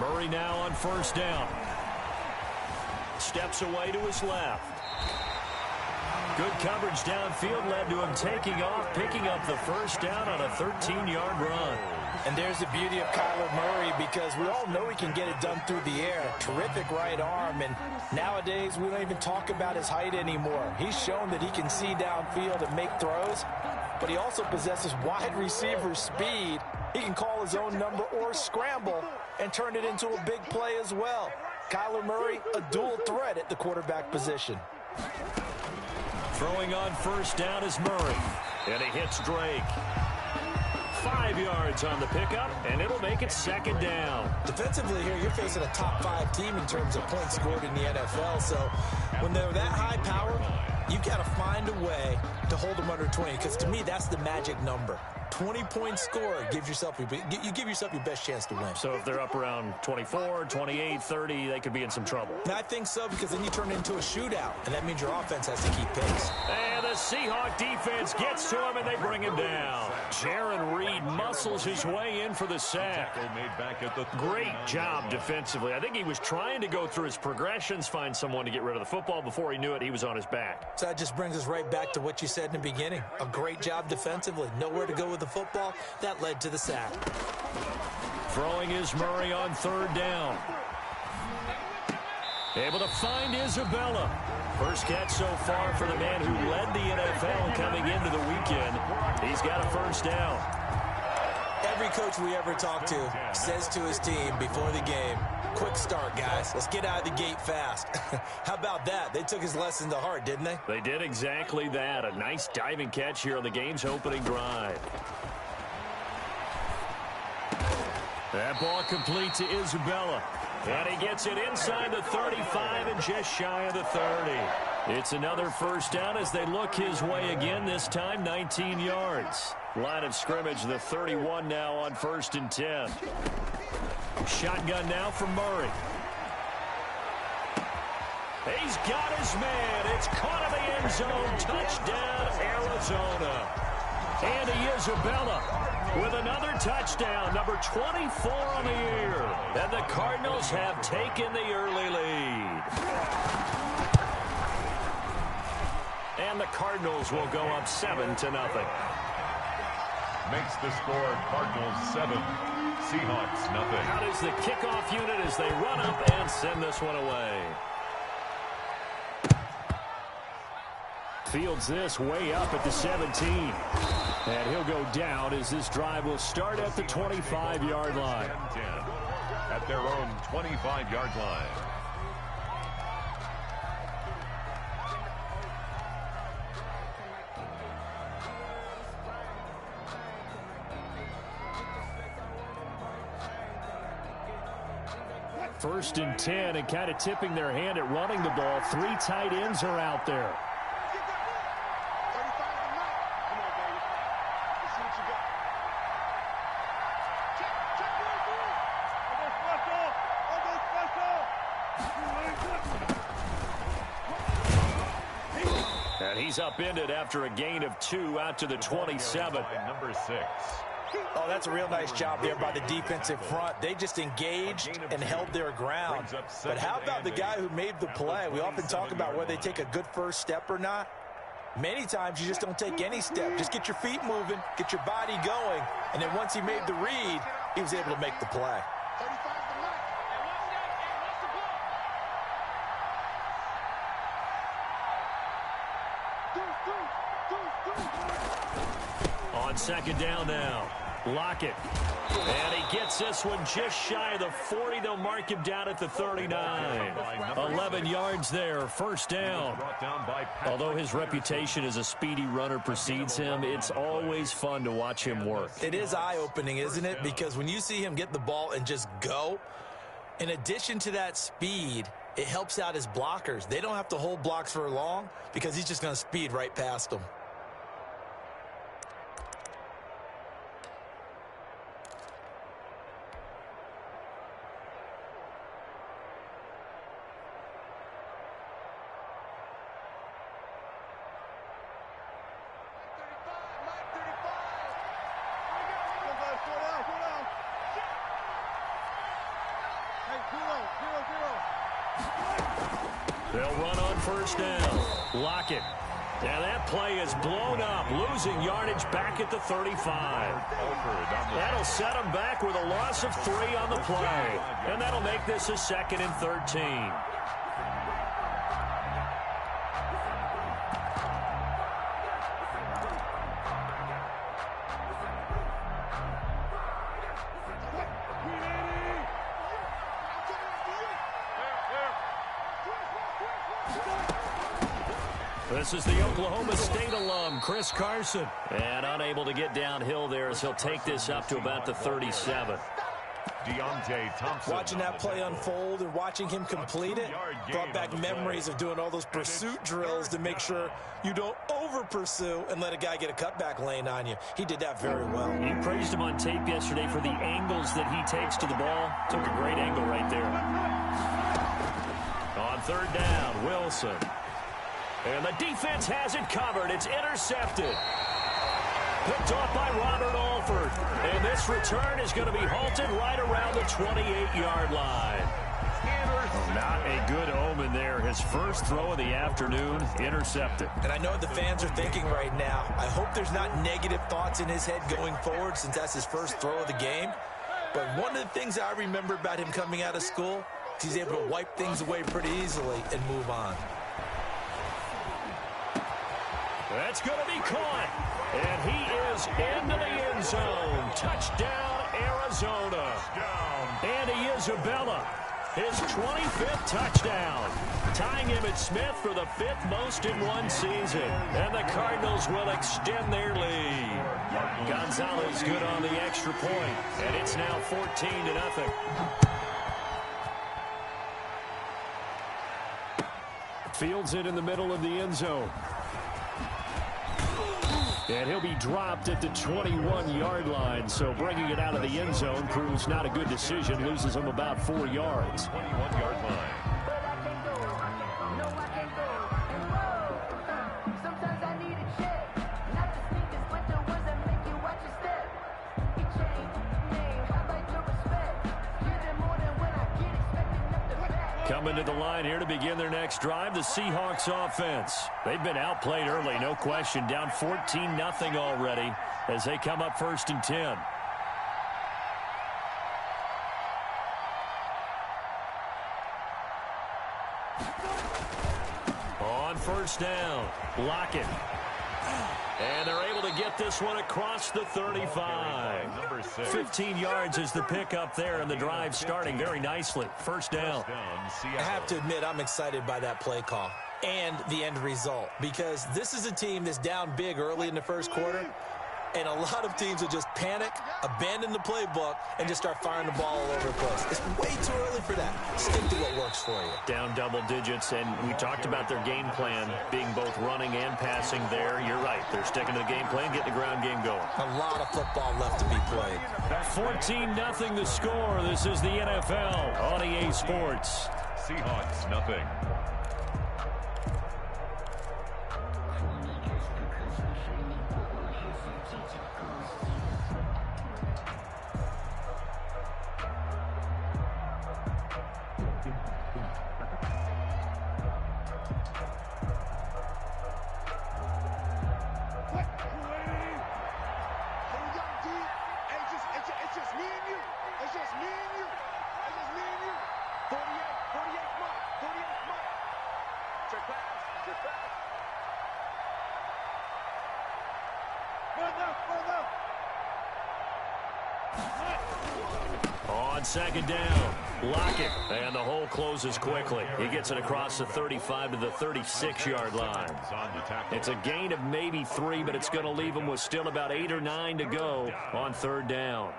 Murray now on first down. Steps away to his left. Good coverage downfield led to him taking off, picking up the first down on a 13-yard run. And there's the beauty of Kyler Murray, because we all know he can get it done through the air. Terrific right arm, and nowadays we don't even talk about his height anymore. He's shown that he can see downfield and make throws, but he also possesses wide receiver speed. He can call his own number or scramble and turn it into a big play as well. Kyler Murray, a dual threat at the quarterback position. Throwing on first down is Murray, and he hits Drake. 5 yards on the pickup, and it'll make it second down. Defensively here, you're facing a top-5 team in terms of points scored in the NFL, so when they're that high power, you've got to find a way to hold them under 20, because to me, that's the magic number. 20 points scored gives yourself you give yourself your best chance to win. So if they're up around 24, 28, 30, they could be in some trouble. I think so, because then you turn it into a shootout, and that means your offense has to keep pace. And the Seahawk defense gets to him, and they bring him down. Jaron Reed muscles his way in for the sack. Great job defensively. I think he was trying to go through his progressions, find someone to get rid of the football. Before he knew it, he was on his back. So that just brings us right back to what you said in the beginning. A great job defensively. Nowhere to go with the football. That led to the sack. Throwing is Murray on third down. Able to find Isabella. First catch so far for the man who led the NFL coming into the weekend. He's got a first down. Every coach we ever talk to says to his team before the game, quick start, guys. Let's get out of the gate fast. How about that? They took his lesson to heart, didn't they? They did exactly that. A nice diving catch here on the game's opening drive. That ball complete to Isabella. And he gets it inside the 35 and just shy of the 30. It's another first down as they look his way again, this time 19 yards. Line of scrimmage, the 31 now on 1st and 10. Shotgun now for Murray. He's got his man. It's caught in the end zone. Touchdown, Arizona. Andy Isabella with another touchdown, number 24 on the year. And the Cardinals have taken the early lead. And the Cardinals will go up 7-0. Makes the score Cardinals 7, Seahawks nothing. Out is the kickoff unit as they run up and send this one away. Fields this way up at the 17. And he'll go down as this drive will start at the 25-yard line. At their own 25-yard line. First and 10, and kind of tipping their hand at running the ball. 3 tight ends are out there. And he's upended after a gain of 2 out to the 27. Number 6. Oh, that's a real nice job there by the defensive front. They just engaged and held their ground. But how about the guy who made the play? We often talk about whether they take a good first step or not. Many times you just don't take any step. Just get your feet moving, get your body going, and then once he made the read, he was able to make the play. On second down now, Lockett. And he gets this one just shy of the 40. They'll mark him down at the 39. 11 yards there, first down. Although his reputation as a speedy runner precedes him, it's always fun to watch him work. It is eye-opening, isn't it? Because when you see him get the ball and just go, in addition to that speed, it helps out his blockers. They don't have to hold blocks for long because he's just going to speed right past them. They'll run on first down. Lockett. And that play is blown up, losing yardage back at the 35. That'll set them back with a loss of 3 on the play. And that'll make this a 2nd and 13. This is the Oklahoma State alum, Chris Carson. And unable to get downhill there as he'll take this up to about the 37. Deontay Thompson. Watching that play unfold and watching him complete it brought back memories of doing all those pursuit drills to make sure you don't over-pursue and let a guy get a cutback lane on you. He did that very well. You praised him on tape yesterday for the angles that he takes to the ball. Took a great angle right there. On third down, Wilson. And the defense has it covered. It's intercepted. Picked off by Robert Alford. And this return is going to be halted right around the 28-yard line. Not a good omen there. His first throw of the afternoon, intercepted. And I know what the fans are thinking right now. I hope there's not negative thoughts in his head going forward since that's his first throw of the game. But one of the things I remember about him coming out of school, he's able to wipe things away pretty easily and move on. That's going to be caught. And he is into the end zone. Touchdown, Arizona. Andy Isabella, his 25th touchdown. Tying Emmitt Smith for the 5th most in one season. And the Cardinals will extend their lead. Gonzalez good on the extra point. And it's now 14-0. Fields it in the middle of the end zone. And he'll be dropped at the 21-yard line. So bringing it out of the end zone proves not a good decision. Loses him about 4 yards. 21-yard line. Coming to the line here to begin their next drive, the Seahawks offense. They've been outplayed early, no question. Down 14-0 already as they come up 1st and 10. On first down, Lockett. And they're able to get this one across the 35. 15 yards is the pickup there, and the drive starting very nicely. First down. I have to admit, I'm excited by that play call and the end result, because this is a team that's down big early in the first quarter, and a lot of teams will just panic, abandon the playbook, and just start firing the ball all over the place. It's way too early for that. Stick to what works for you. Down double digits, and we talked about their game plan being both running and passing there. You're right. They're sticking to the game plan, getting the ground game going. A lot of football left to be played. 14-0 the score. This is the NFL on EA Sports. Seahawks, nothing. On second down, Lockett, and the hole closes quickly. He gets it across the 35 to the 36-yard line. It's a gain of maybe 3, but it's going to leave him with still about 8 or 9 to go on third down.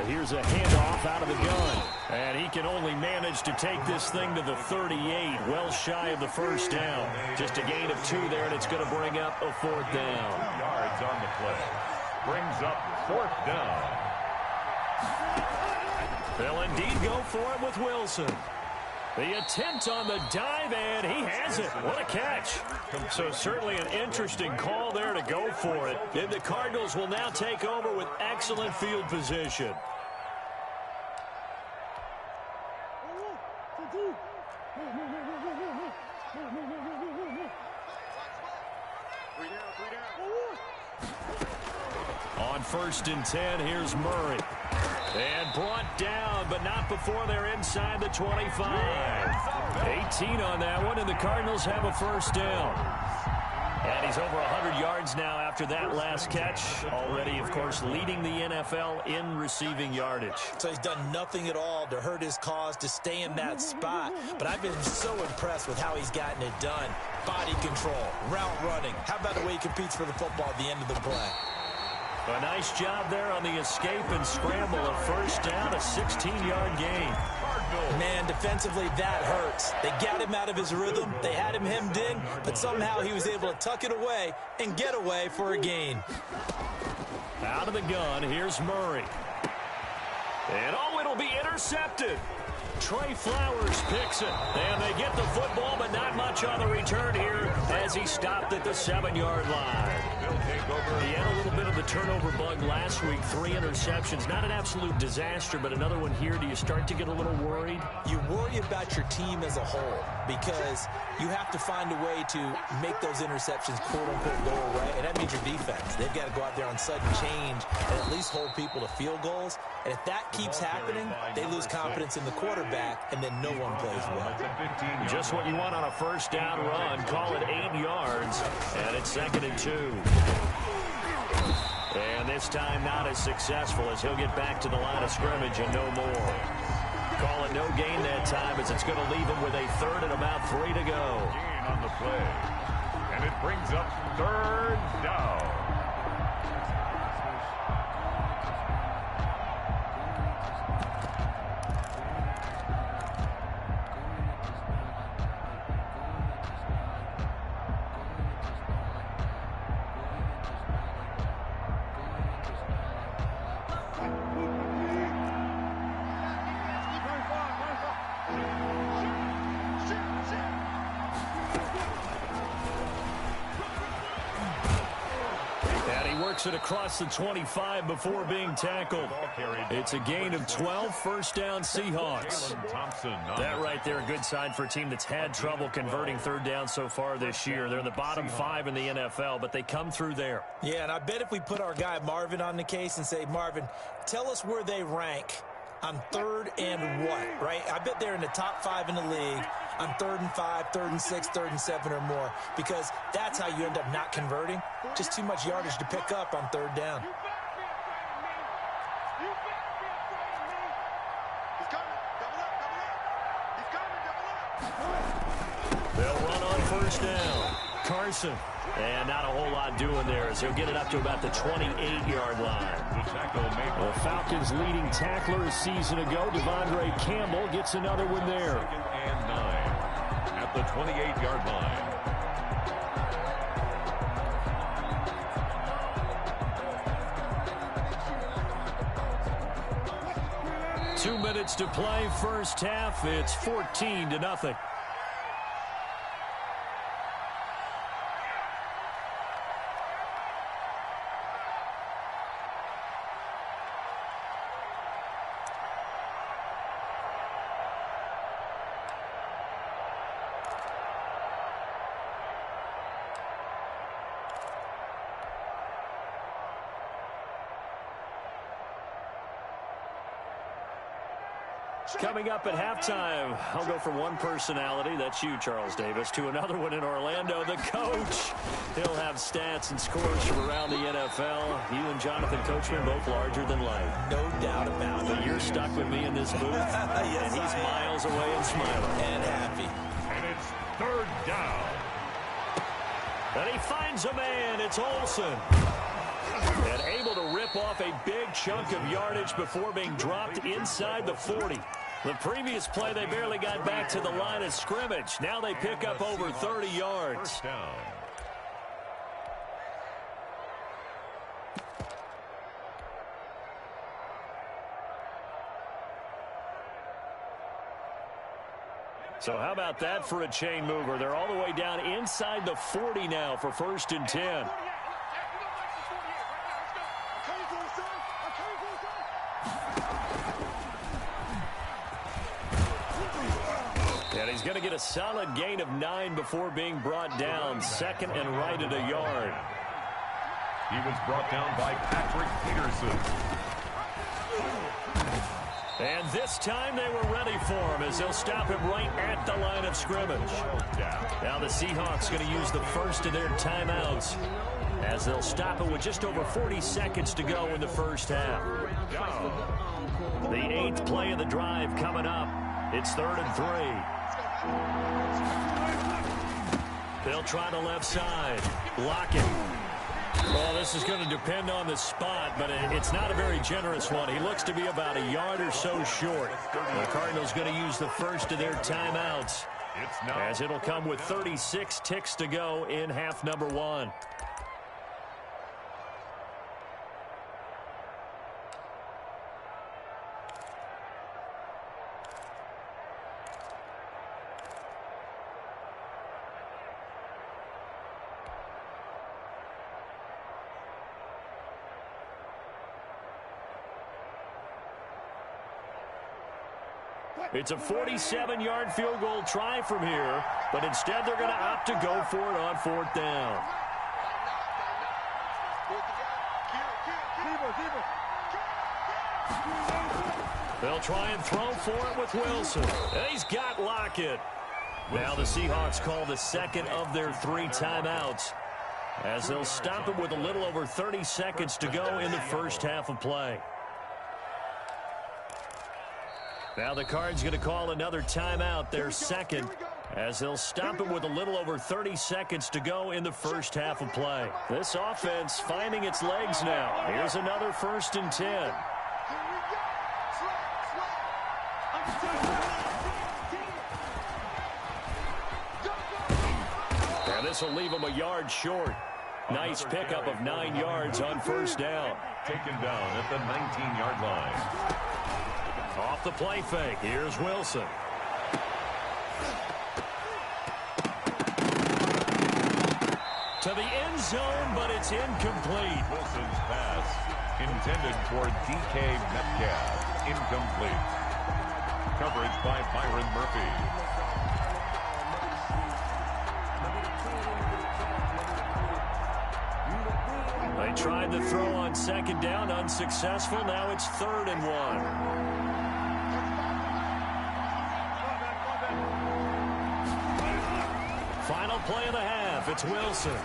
Here's a handoff out of the gun. And he can only manage to take this thing to the 38, well shy of the first down. Just a gain of 2 there, and it's going to bring up a 4th down. 2 yards on the play. Brings up 4th down. They'll indeed go for it with Wilson. The attempt on the dive, and he has it. What a catch. So certainly an interesting call there to go for it. And the Cardinals will now take over with excellent field position. On 1st and 10, here's Murray. And brought down, but not before they're inside the 25. 18 on that one, and the Cardinals have a first down. And he's over 100 yards now after that last catch. Already, of course, leading the NFL in receiving yardage. So he's done nothing at all to hurt his cause, to stay in that spot. But I've been so impressed with how he's gotten it done. Body control, route running. How about the way he competes for the football at the end of the play? A nice job there on the escape and scramble. A first down, a 16-yard gain. Man, defensively, that hurts. They got him out of his rhythm. They had him hemmed in, but somehow he was able to tuck it away and get away for a gain. Out of the gun, here's Murray. And, oh, it'll be intercepted. Trey Flowers picks it. And they get the football, but not much on the return here as he stopped at the 7-yard line. He had a little bit of the turnover bug last week. 3 interceptions. Not an absolute disaster, but another one here. Do you start to get a little worried? You worry about your team as a whole because you have to find a way to make those interceptions, quote-unquote, go away. And that means your defense. They've got to go out there on sudden change and at least hold people to field goals. And if that keeps happening, they lose confidence in the quarterback, and then no one plays well. Just what you want on a first down run. Call it 8 yards, and it's 2nd and 2. And this time not as successful as he'll get back to the line of scrimmage and no more. Call it no gain that time as it's going to leave him with a 3rd and about 3 to go. Gain on the play. And it brings up 3rd down. It across the 25 before being tackled. It's a gain of 12, first down Seahawks. That right there, a good sign for a team that's had trouble converting 3rd down so far this year. They're in the bottom 5 in the NFL, but they come through there. Yeah, and I bet if we put our guy Marvin on the case and say, Marvin, tell us where they rank on 3rd and what, right? I bet they're in the top 5 in the league on 3rd and 5, 3rd and 6, 3rd and 7 or more, because that's how you end up not converting. Just too much yardage to pick up on 3rd down. They'll run on first down. Carson. And not a whole lot doing there as he'll get it up to about the 28-yard line. The Falcons' leading tackler a season ago, Devondre Campbell, gets another one there. 2nd and 9 at the 28-yard line. Two minutes to play, first half. It's 14-0. Coming up at halftime, I'll go from one personality, that's you, Charles Davis, to another one in Orlando, the coach. He'll have stats and scores from around the NFL. You and Jonathan Coachman both larger than life. No doubt about it. But you're stuck with me in this booth, yes, and he's miles away and smiling. And happy. And it's 3rd down. And he finds a man, it's Olsen. And able to rip off a big chunk of yardage before being dropped inside the 40. The previous play, they barely got back to the line of scrimmage. Now they pick up over 30 yards. First down. So how about that for a chain mover? They're all the way down inside the 40 now for 1st and 10. And he's going to get a solid gain of 9 before being brought down. 2nd and right at a yard. He was brought down by Patrick Peterson. And this time they were ready for him as they'll stop him right at the line of scrimmage. Now the Seahawks going to use the first of their timeouts as they'll stop it with just over 40 seconds to go in the first half. The 8th play of the drive coming up. It's 3rd and 3. They'll try the left side. Lockett. Well, this is going to depend on the spot, but it's not a very generous one. He looks to be about a yard or so short. The Cardinals going to use the first of their timeouts as it'll come with 36 ticks to go in half number 1. It's a 47-yard field goal try from here, but instead they're going to opt to go for it on 4th down. They'll try and throw for it with Wilson. He's got Lockett. Now the Seahawks call the 2nd of their 3 timeouts as they'll stop it with a little over 30 seconds to go in the first half of play. Now the Cards going to call another timeout, their 2nd, as they'll stop it with a little over 30 seconds to go in the first half of play. This offense finding its legs now. Here's another 1st and 10. And this will leave them a yard short. Nice pickup of 9 yards on 1st down. Taken down at the 19-yard line. Off the play fake. Here's Wilson. To the end zone, but it's incomplete. Wilson's pass intended toward DK Metcalf. Incomplete. Coverage by Byron Murphy. They tried the throw on 2nd down, unsuccessful. Now it's 3rd and 1. Final play of the half. It's Wilson.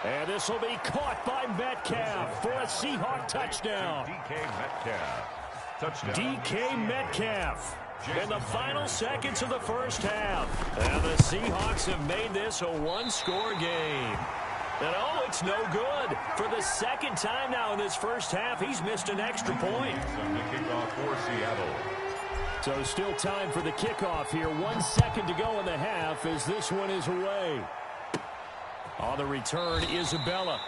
And this will be caught by Metcalf for a Seahawk touchdown. DK Metcalf. Touchdown. DK Metcalf in the final seconds of the first half. And the Seahawks have made this a 1-score game. And oh, it's no good. For the 2nd time now in this first half, he's missed an extra point. The kickoff for Seattle. So still time for the kickoff here. 1 second to go in the half as this one is away. On the return, Isabella.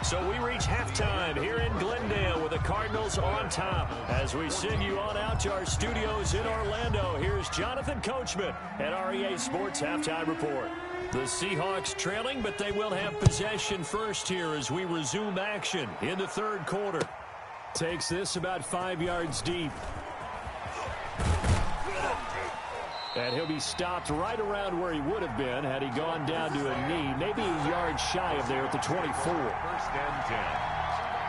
So we reach halftime here in Glendale with the Cardinals on top. As we send you on out to our studios in Orlando, here's Jonathan Coachman at REA Sports Halftime Report. The Seahawks trailing, but they will have possession first here as we resume action in the 3rd quarter. Takes this about 5 yards deep. And he'll be stopped right around where he would have been had he gone down to a knee, maybe a yard shy of there at the 24. 1st and 10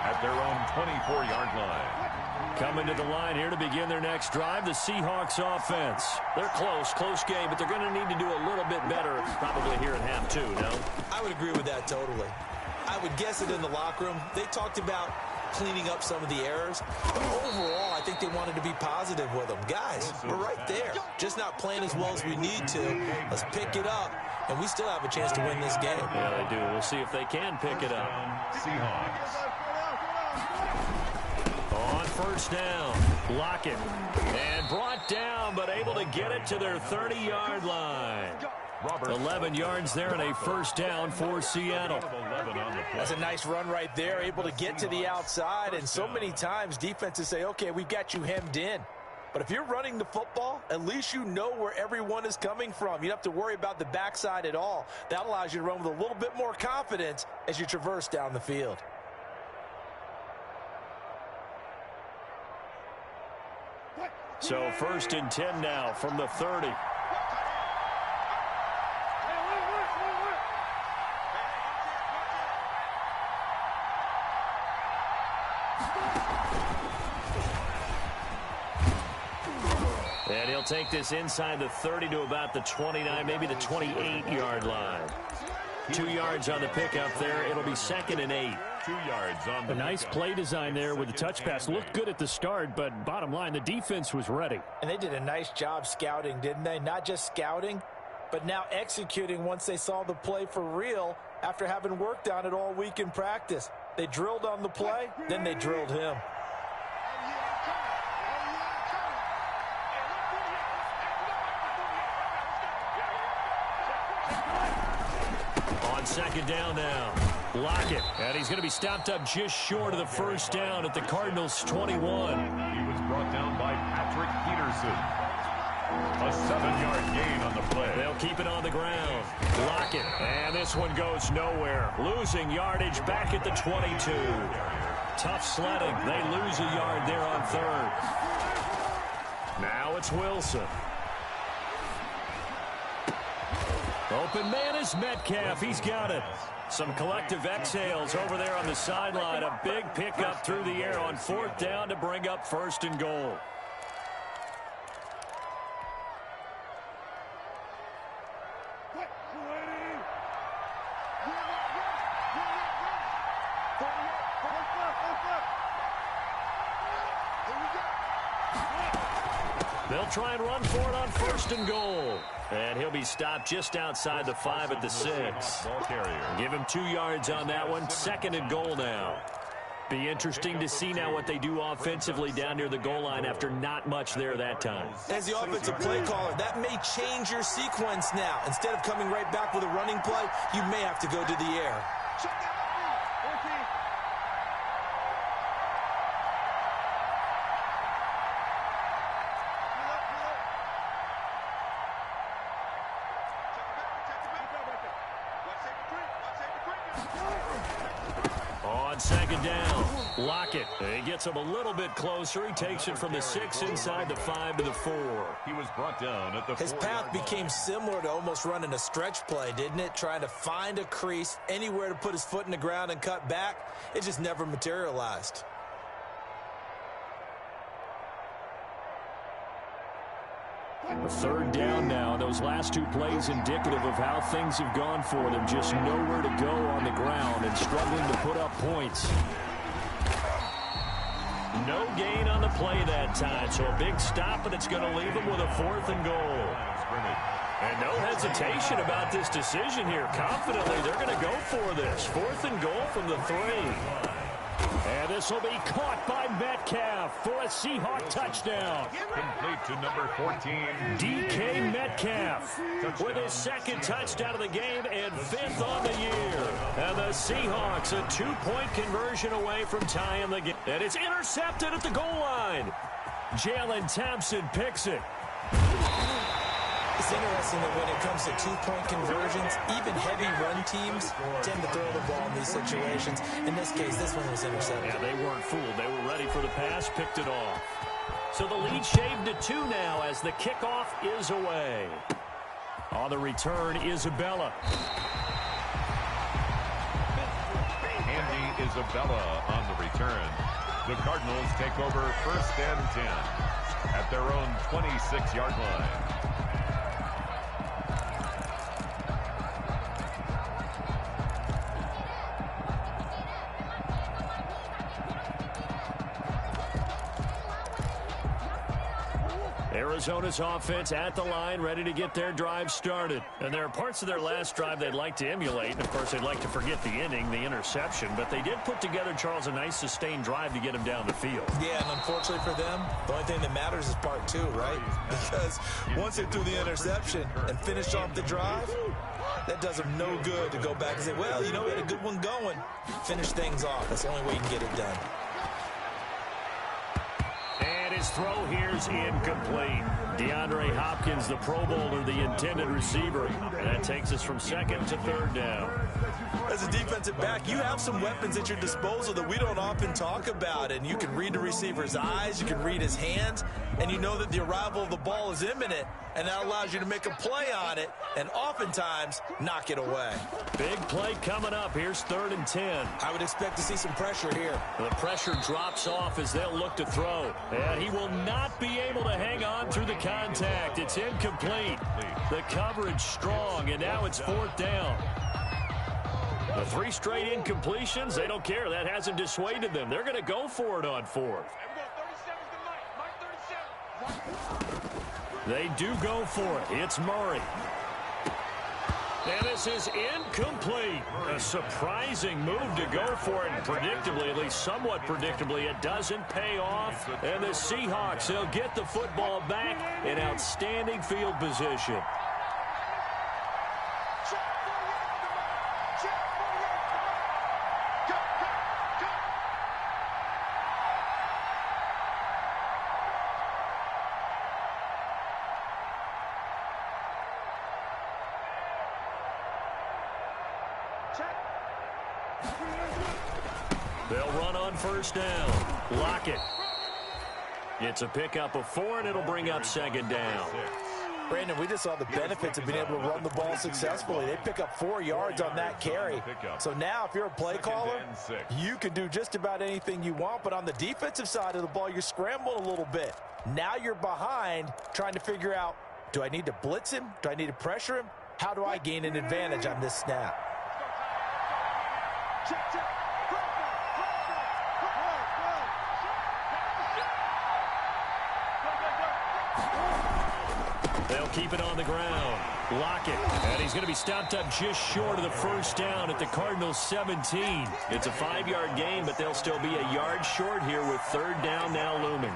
at their own 24-yard line. Coming to the line here to begin their next drive, the Seahawks offense. They're close game, but they're going to need to do a little bit better probably here in half 2, no? I would agree with that totally. I would guess it in the locker room. They talked about cleaning up some of the errors. But overall, I think they wanted to be positive with them. Guys, we're right there. Just not playing as well as we need to. Let's pick it up, and we still have a chance to win this game. Yeah, they do. We'll see if they can pick it up. Seahawks. On 1st down, Lockett. And brought down, but able to get it to their 30-yard line. 11 yards there and a 1st down for Seattle. That's a nice run right there, able to get to the outside, and so many times defenses say, okay, we've got you hemmed in. But if you're running the football, at least you know where everyone is coming from. You don't have to worry about the backside at all. That allows you to run with a little bit more confidence as you traverse down the field. So 1st and 10 now from the 30. And he'll take this inside the 30 to about the 29, maybe the 28-yard line. 2 yards on the pickup there. It'll be 2nd and 8. 2 yards on the A nice play design there with the touch pass. Looked good at the start, but bottom line, the defense was ready. And they did a nice job scouting, didn't they? Not just scouting, but now executing once they saw the play for real after having worked on it all week in practice. They drilled on the play, then they drilled him. On 2nd down now. Lockett, and he's going to be stopped up just short of the 1st down at the Cardinals' 21. He was brought down by Patrick Peterson. A 7-yard gain on the play. They'll keep it on the ground. Lockett, and this one goes nowhere. Losing yardage back at the 22. Tough sledding. They lose a yard there on 3rd. Now it's Wilson. Open man is Metcalf. He's got it. Some collective exhales over there on the sideline. A big pickup through the air on 4th down to bring up 1st and goal. They'll try and run for it on 1st and goal. And he'll be stopped just outside the 5 at the 6. Give him 2 yards on that one. 2nd and goal now. Be interesting to see now what they do offensively down near the goal line after not much there that time. As the offensive play caller, that may change your sequence now. Instead of coming right back with a running play, you may have to go to the air. On 2nd down, Lockett. He gets him a little bit closer. He takes it from the 6 inside the 5 to the 4. He was brought down at the 4. His path became similar to almost running a stretch play, didn't it? Trying to find a crease, anywhere to put his foot in the ground and cut back. It just never materialized. A 3rd down now. Those last 2 plays indicative of how things have gone for them. Just nowhere to go on the ground and struggling to put up points. No gain on the play that time, so a big stop, and it's going to leave them with a 4th and goal. And no hesitation about this decision here. Confidently, they're going to go for this. 4th and goal from the 3. And this will be caught by Metcalf for a Seahawk touchdown. Complete to number 14. DK Metcalf with his 2nd touchdown of the game and 5th on the year. And the Seahawks a 2-point conversion away from tying the game. And it's intercepted at the goal line. Jalen Thompson picks it. It's interesting that when it comes to 2-point conversions, even heavy run teams tend to throw the ball in these situations. In this case, this one was intercepted. Yeah, they weren't fooled. They were ready for the pass, picked it off. So the lead shaved to 2 now as the kickoff is away. On the return, Isabella. Andy Isabella on the return. The Cardinals take over 1st and 10 at their own 26-yard line. Arizona's offense at the line, ready to get their drive started. And there are parts of their last drive they'd like to emulate. And, of course, they'd like to forget the inning, the interception. But they did put together, Charles, a nice sustained drive to get him down the field. Yeah, and unfortunately for them, the only thing that matters is part 2, right? Because once they threw the interception and finished off the drive, that does them no good to go back and say, well, you know, we had a good one going. Finish things off. That's the only way you can get it done. His throw here's incomplete. DeAndre Hopkins, the Pro Bowler, the intended receiver. And that takes us from second to third down. As a defensive back, you have some weapons at your disposal that we don't often talk about. And you can read the receiver's eyes, you can read his hands, and you know that the arrival of the ball is imminent. And that allows you to make a play on it and oftentimes knock it away. Big play coming up. Here's 3rd and 10. I would expect to see some pressure here. The pressure drops off as they'll look to throw. And he will not be able to hang on through the contact. It's incomplete. The coverage strong, and now it's 4th down. The 3 straight incompletions, they don't care. That hasn't dissuaded them. They're going to go for it on 4th. They do go for it. It's Murray. And this is incomplete. A surprising move to go for it. And predictably, at least somewhat predictably, it doesn't pay off. And the Seahawks, they'll get the football back in outstanding field position. They'll run on 1st down. Lockett. It's a pickup of 4, and it'll bring up 2nd down. Brandon, we just saw the benefits of being able to run the ball successfully. They pick up 4 yards on that carry. So now if you're a play caller, you can do just about anything you want. But on the defensive side of the ball, you're scrambling a little bit. Now you're behind trying to figure out, do I need to blitz him? Do I need to pressure him? How do I gain an advantage on this snap? They'll keep it on the ground. Lockett. And he's going to be stopped up just short of the 1st down at the Cardinals' 17. It's a 5-yard gain, but they'll still be a yard short here with 3rd down now looming.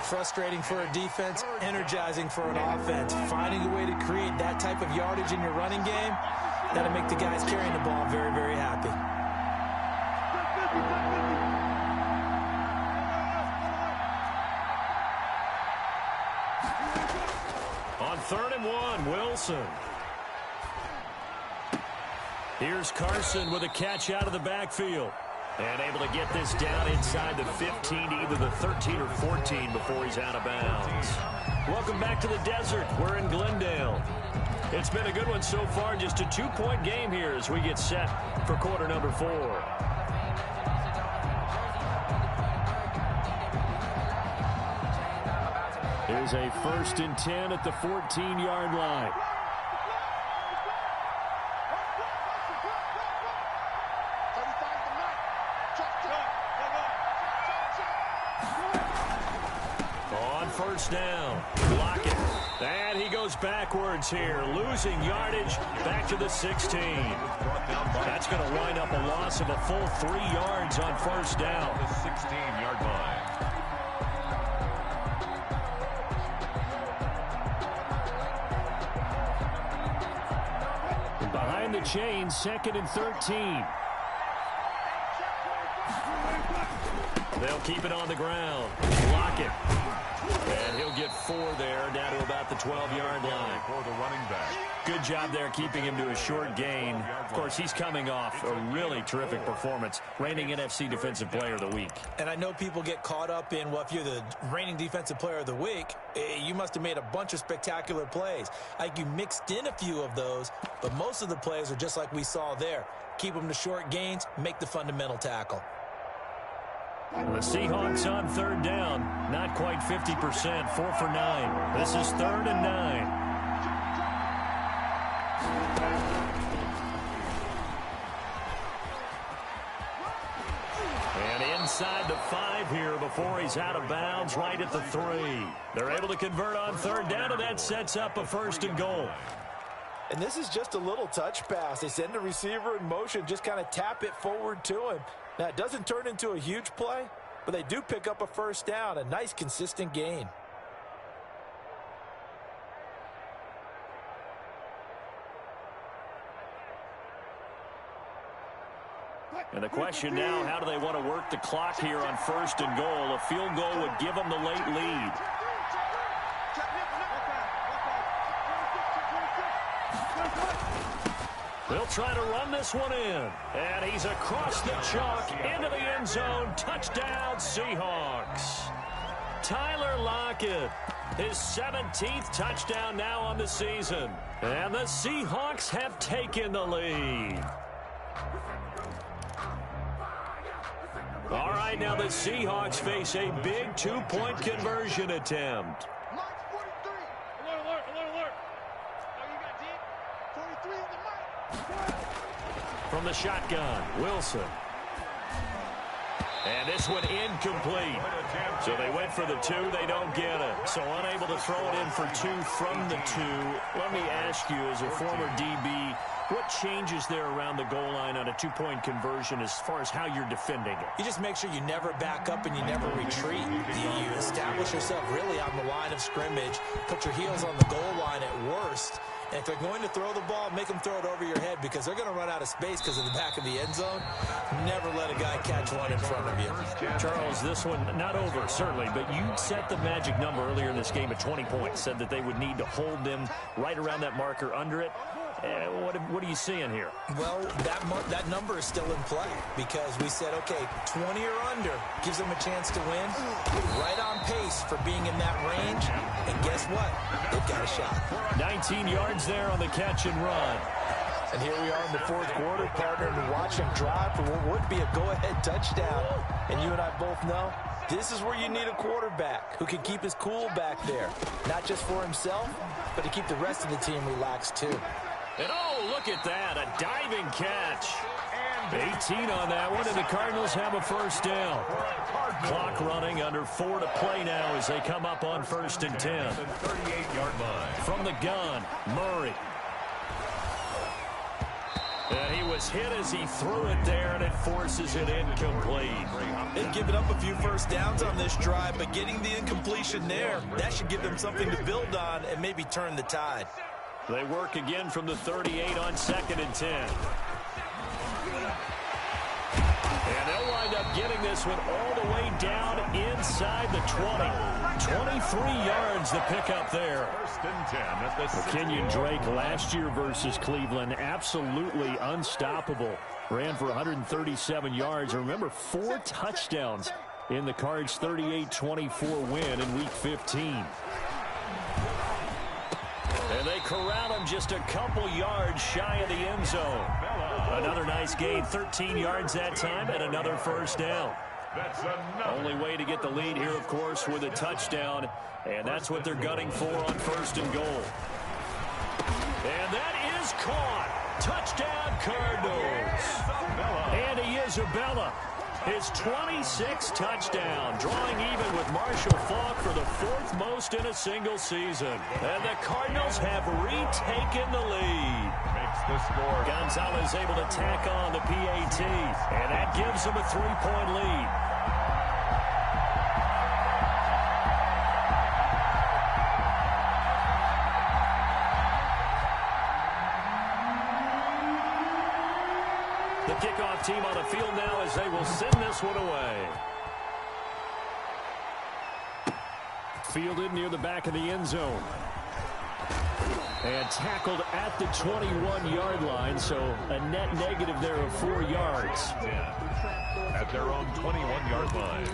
Frustrating for a defense, energizing for an offense. Finding a way to create that type of yardage in your running game, that'll make the guys carrying the ball very, very happy. On 3rd and 1, Wilson. Here's Carson with a catch out of the backfield. And able to get this down inside the 15 to either the 13 or 14 before he's out of bounds. Welcome back to the desert. We're in Glendale. It's been a good one so far. Just a 2-point game here as we get set for quarter number 4. Here's a 1st and 10 at the 14-yard line. On 1st down, Lockett. And he goes backwards here, losing yardage back to the 16. That's going to wind up a loss of a full 3 yards on 1st down. The 16-yard line. Behind the chains, 2nd and 13. They'll keep it on the ground. Lockett. And he'll get 4 there, down to about the 12-yard line. For the running back. Good job there keeping him to a short gain. Of course, he's coming off a really terrific performance, reigning NFC Defensive Player of the Week. And I know people get caught up in, well, if you're the reigning Defensive Player of the Week, you must have made a bunch of spectacular plays. Like you mixed in a few of those, but most of the plays are just like we saw there. Keep them to short gains, make the fundamental tackle. The Seahawks on 3rd down, not quite 50%, 4 for 9. This is 3rd and 9. And inside the 5 here before he's out of bounds, right at the 3. They're able to convert on 3rd down, and that sets up a 1st and goal. And this is just a little touch pass. They send the receiver in motion, just kind of tap it forward to him. Now, it doesn't turn into a huge play, but they do pick up a 1st down, a nice, consistent gain. And the question now, how do they want to work the clock here on 1st and goal? A field goal would give them the late lead. They'll try to run this one in. And he's across the chalk into the end zone. Touchdown, Seahawks. Tyler Lockett, his 17th touchdown now on the season. And the Seahawks have taken the lead. All right, now the Seahawks face a big two-point conversion attempt. From the shotgun, Wilson. And this one incomplete. So they went for the 2. They don't get it. So unable to throw it in for 2 from the 2. Let me ask you, as a former DB, what changes there around the goal line on a two-point conversion as far as how you're defending it? You just make sure you never back up and you never retreat. You establish yourself really on the line of scrimmage, put your heels on the goal line at worst. And if they're going to throw the ball, make them throw it over your head because they're going to run out of space because of the back of the end zone. Never let a guy catch one in front of you. Charles, this one not over, certainly, but you set the magic number earlier in this game at 20 points, said that they would need to hold them right around that marker under it. What are you seeing here? Well, that number is still in play because we said, okay, 20 or under gives them a chance to win. Right on pace for being in that range. And guess what? They've got a shot. 19 yards there on the catch and run. And here we are in the 4th quarter, partner, and watch him drive for what would be a go-ahead touchdown. And you and I both know this is where you need a quarterback who can keep his cool back there. Not just for himself, but to keep the rest of the team relaxed too. And oh, look at that, a diving catch. 18 on that one, and the Cardinals have a first down. Clock running, under 4 to play now as they come up on 1st and 10. 38-yard line. From the gun, Murray. And he was hit as he threw it there, and it forces it incomplete. They've given up a few first downs on this drive, but getting the incompletion there, that should give them something to build on and maybe turn the tide. They work again from the 38 on 2nd and 10. And they'll wind up getting this one all the way down inside the 20. 23 yards the pickup there. 1st and 10 at the Kenyon Drake last year versus Cleveland, absolutely unstoppable. Ran for 137 yards. Remember, 4 touchdowns in the Cards' 38-24 win in Week 15. And they corral him just a couple yards shy of the end zone. Another nice gain, 13 yards that time, and another first down. Only way to get the lead here, of course, with a touchdown, and that's what they're gunning for on 1st and goal. And that is caught. Touchdown, Cardinals. Andy Isabella, his 26th touchdown, drawing even with Marshall Faulk for the 4th most in a single season. And the Cardinals have retaken the lead. Makes the score. Gonzalez able to tack on the PAT, and that gives them a 3-point lead. The kickoff team on the field now as they will send this one away. Fielded near the back of the end zone. And tackled at the 21-yard line, so a net negative there of 4 yards. At their own 21-yard line.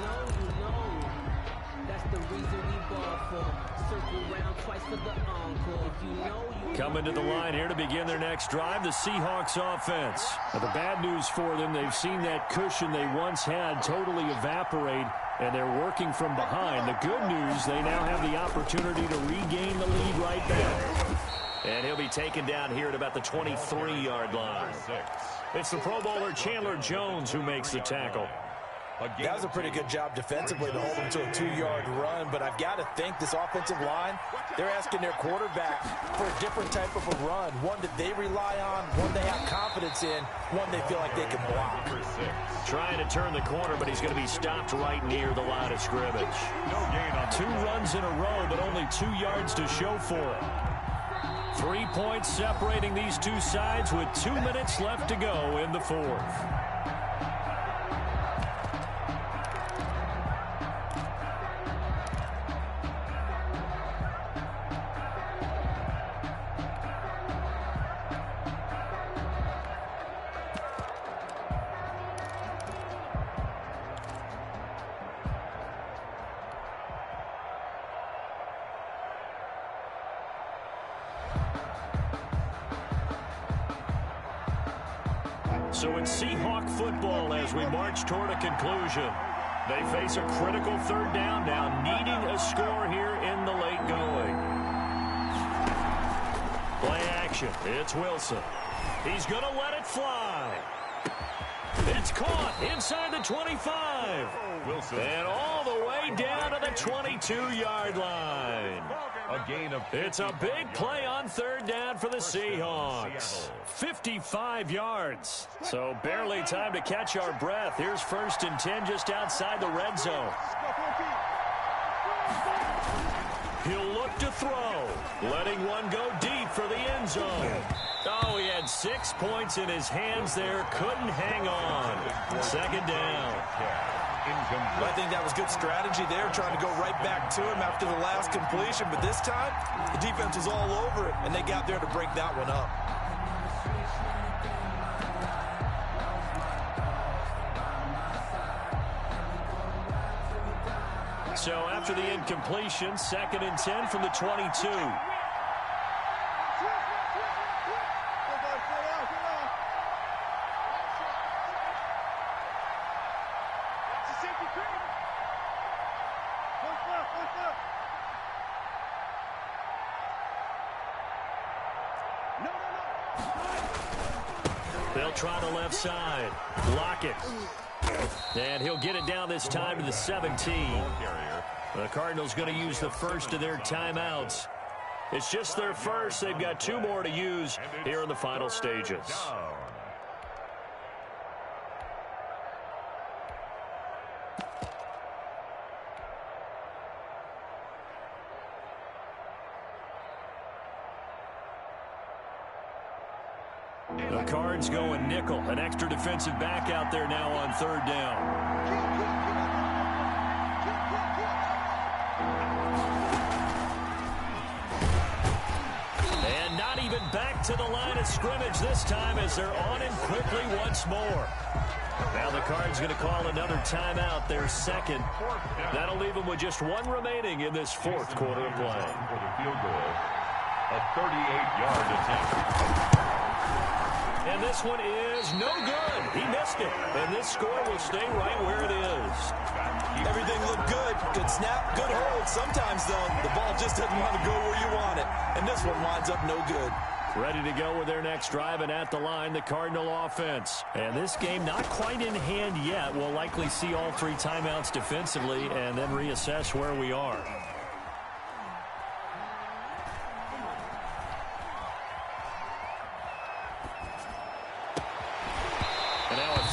Coming to the line here to begin their next drive, the Seahawks offense. Now, the bad news for them, they've seen that cushion they once had totally evaporate, and they're working from behind. The good news, they now have the opportunity to regain the lead right back. And he'll be taken down here at about the 23-yard line. It's the Pro Bowler Chandler Jones who makes the tackle. That was a pretty good job defensively to hold him to a 2-yard run, but I've got to think this offensive line, they're asking their quarterback for a different type of a run, one that they rely on, one they have confidence in, one they feel like they can block. Trying to turn the corner, but he's going to be stopped right near the line of scrimmage. No gain on 2 runs in a row, but only 2 yards to show for it. 3 points separating these two sides with 2 minutes left to go in the 4th. So it's Seahawk football as we march toward a conclusion. They face a critical third down now, needing a score here in the late going. Play action. It's Wilson. He's going to let it fly. It's caught inside the 25. Wilson. And all the way down to the 22-yard line. A gain of It's a big play on third down for the Seahawks. 55 yards. So barely time to catch our breath. Here's 1st and 10 just outside the red zone. He'll look to throw. Letting one go deep for the end zone. Oh, he had 6 points in his hands there. Couldn't hang on. 2nd down. I think that was good strategy there, trying to go right back to him after the last completion. But this time, the defense was all over it, and they got there to break that one up. So after the incompletion, 2nd and 10 from the 22. They'll try the left side. Lockett. And he'll get it down this time to the 17. The Cardinals going to use the first of their timeouts. It's just their first. They've got 2 more to use here in the final stages. The Cards going nickel. An extra defensive back out there now on third down. And not even back to the line of scrimmage this time as they're on him quickly once more. Now the Cards going to call another timeout, their 2nd. That'll leave them with just 1 remaining in this 4th quarter of play. For the field goal, a 38-yard attempt. And this one is no good. He missed it. And this score will stay right where it is. Everything looked good. Good snap, good hold. Sometimes, though, the ball just doesn't want to go where you want it. And this one winds up no good. Ready to go with their next drive, and at the line, the Cardinal offense. And this game not quite in hand yet. We'll likely see all 3 timeouts defensively and then reassess where we are.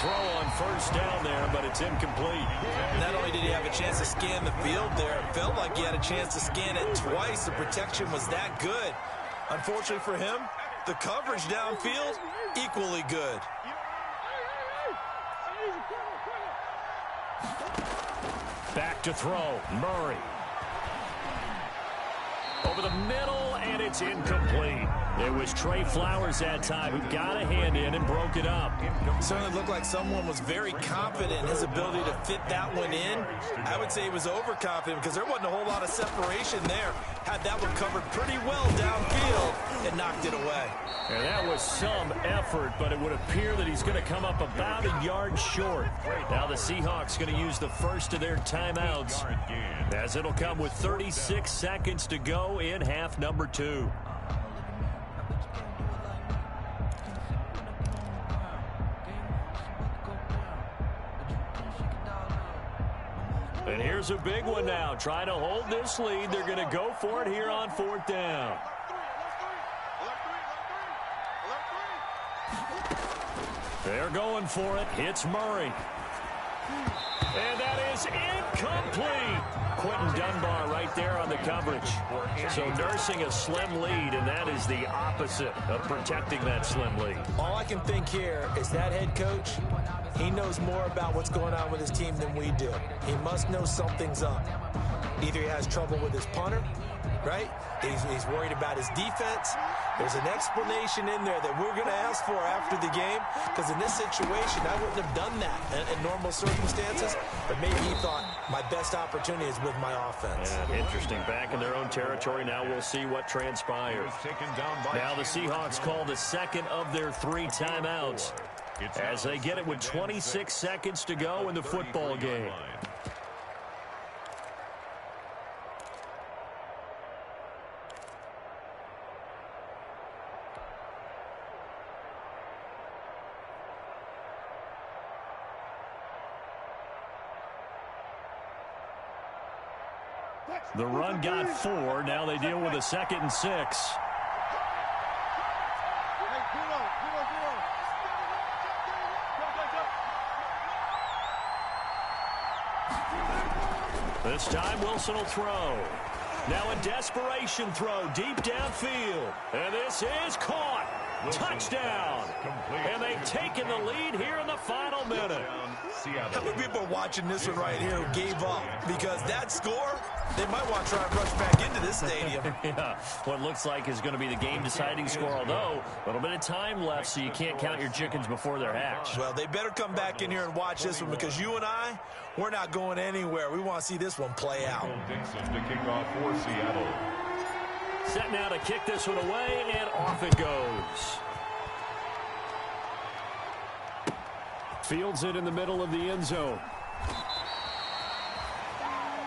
Throw on first down there, but it's incomplete. Not only did he have a chance to scan the field there, it felt like he had a chance to scan it twice. The protection was that good. Unfortunately for him, the coverage downfield, equally good. Back to throw, Murray. Over the middle, and it's incomplete. It was Trey Flowers that time who got a hand in and broke it up. Certainly looked like someone was very confident in his ability to fit that one in. I would say he was overconfident because there wasn't a whole lot of separation there. Had that one covered pretty well downfield and knocked it away. And that was some effort, but it would appear that he's going to come up about a yard short. Now the Seahawks going to use the first of their timeouts, as it'll come with 36 seconds to go in half number 2. And here's a big one now. Trying to hold this lead. They're going to go for it here on 4th down. They're going for it. It's Murray. And that is incomplete. Quentin Dunbar right there on the coverage. So nursing a slim lead, and that is the opposite of protecting that slim lead. All I can think here is that head coach, he knows more about what's going on with his team than we do. He must know something's up. Either he has trouble with his punter, right? He's worried about his defense. There's an explanation in there that we're going to ask for after the game, because in this situation, I wouldn't have done that in normal circumstances, but maybe he thought my best opportunity is with my offense. Yeah, interesting. Back in their own territory. Now we'll see what transpires. Now the Seahawks call the 2nd of their 3 timeouts. as they get it with 26 seconds to go in the football game. The run got 4. Now they deal with a 2nd and 6. This time Wilson will throw. Now a desperation throw deep downfield. And this is caught. Touchdown. And they've taken the lead here in the final minute. How many people are watching this one right here who gave up? Because that score, they might want to try and rush back into this stadium. Yeah, what looks like is going to be the game-deciding score, although a little bit of time left, so you can't count your chickens before they're hatched. Well, they better come back in here and watch this one, because you and I, we're not going anywhere. We want to see this one play out. Dixon to kick off for Seattle. Set now to kick this one away, and off it goes. Fields it in the middle of the end zone.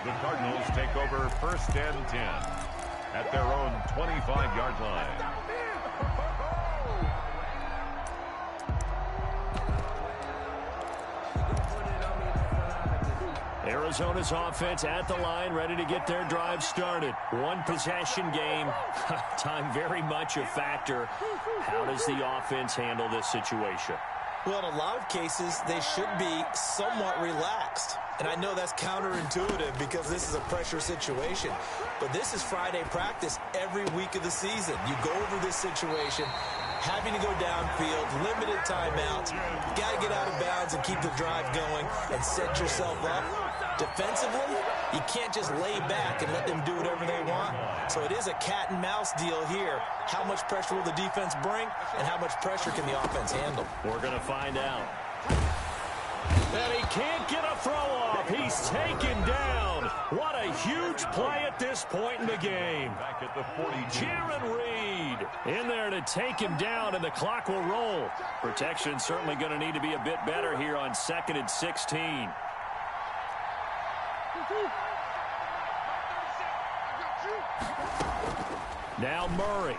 The Cardinals take over 1st and 10 at their own 25-yard line. Arizona's offense at the line, ready to get their drive started. One possession game. Time very much a factor. How does the offense handle this situation? Well, in a lot of cases, they should be somewhat relaxed. And I know that's counterintuitive because this is a pressure situation. But this is Friday practice every week of the season. You go over this situation, having to go downfield, limited timeouts. You got to get out of bounds and keep the drive going and set yourself up. Defensively, you can't just lay back and let them do whatever they want. So it is a cat and mouse deal here. How much pressure will the defense bring, and how much pressure can the offense handle? We're going to find out. And he can't get a throw off. He's taken down. What a huge play at this point in the game. Back at the 42. Jaron Reed in there to take him down, and the clock will roll. Protection certainly going to need to be a bit better here on 2nd and 16. Now Murray.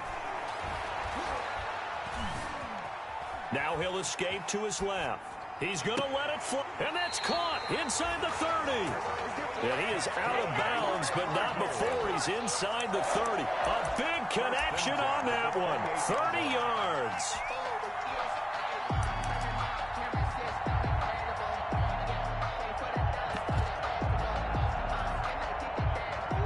Now he'll escape to his left. He's going to let it fly. And that's caught inside the 30. And he is out of bounds, but not before he's inside the 30. A big connection on that one. 30 yards.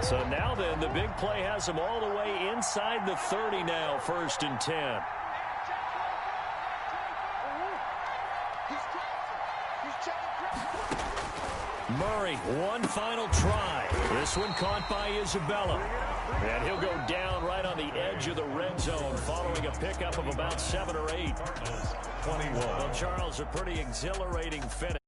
So now then, the big play has him all the way inside the 30 now, 1st and 10. Murray, one final try. This one caught by Isabella. And he'll go down right on the edge of the red zone following a pickup of about 7 or 8. 21. Well, Charles, a pretty exhilarating finish.